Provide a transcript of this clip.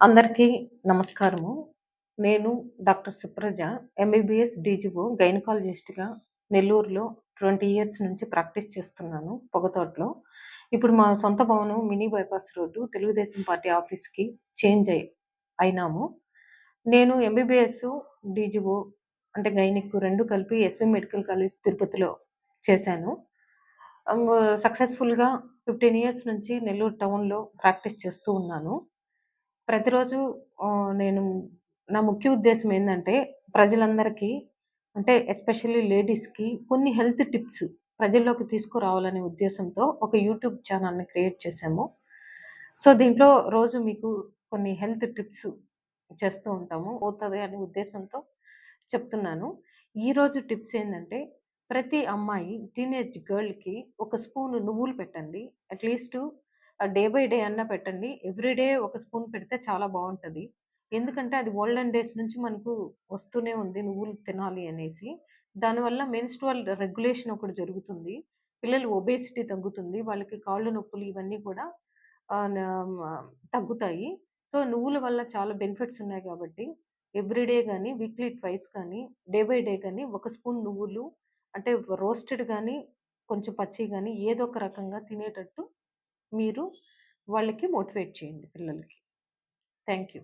అందరికీ నమస్కారము. నేను డాక్టర్ సుప్రజ, ఎంబీబీఎస్ డీజీఓ గైనకాలజిస్ట్‌గా నెల్లూరులో 20 ఇయర్స్ నుంచి ప్రాక్టీస్ చేస్తున్నాను పొగతోటలో. ఇప్పుడు మా సొంత భవనం mini bypass road Telugu Desam party ఆఫీస్‌కి చేంజ్ అయినాము. నేను ఎంబీబీఎస్, డీజీఓ అంటే గైనిక్ 2 కలిపి ఎస్‌వి మెడికల్ కాలేజ్ తిరుపతిలో చేశాను. ఆహ్, సక్సెస్‌ఫుల్‌గా 15 ఇయర్స్ నుంచి నెల్లూరు టౌన్‌లో ప్రాక్టీస్ చేస్తూ ఉన్నాను. ప్రతిరోజు నేను నా ముఖ్య ఉద్దేశ్యం ఏందంటే, ప్రజలందరికీ అంటే ఎస్పెషల్లీ లేడీస్‌కి కొన్ని హెల్త్ టిప్స్ ప్రజల్లోకి తీసుకురావాలనే ఉద్దేశంతో ఒక యూట్యూబ్ ఛానెల్‌ని క్రియేట్ చేశాము. సో, దీంట్లో రోజు మీకు కొన్ని హెల్త్ టిప్స్ చేస్తూ ఉంటాము. పోతది అనే ఉద్దేశంతో చెప్తున్నాను. ఈరోజు టిప్స్ ఏందంటే, ప్రతి అమ్మాయి టీనేజ్ గర్ల్‌కి ఒక స్పూను నువ్వులు పెట్టండి. అట్‌లీస్టు డే బై డే అన్నా పెట్టండి. ఎవ్రీ డే ఒక స్పూన్ పెడితే చాలా బావుంటది. ఎందుకంటే అది ఓల్డెన్ డేస్ నుంచి మనకు వస్తూనే ఉంది నువ్వులు తినాలి అనేసి. దానివల్ల మెన్‌స్ట్రువల్ రెగ్యులేషన్ ఒకటి జరుగుతుంది. పిల్లలు ఒబేసిటీ తగ్గుతుంది. వాళ్ళకి కాళ్ళు నొప్పులు ఇవన్నీ కూడా ఆహ్, న మ తగ్గుతాయి. సో, నువ్వుల వల్ల చాలా బెనిఫిట్స్ ఉన్నాయి కాబట్టి ఎవ్రీ డే గాని, వీక్లీ ట్వైస్ కానీ, డే బై డే గాని ఒక స్పూన్ నువ్వులు అంటే రోస్టెడ్ గాని, కొంచెం పచ్చియి గాని ఏదో ఒక రకంగా తినేటట్టు మీరు వాళ్ళకి మోటివేట్ చేయండి పిల్లలకి. Thank you.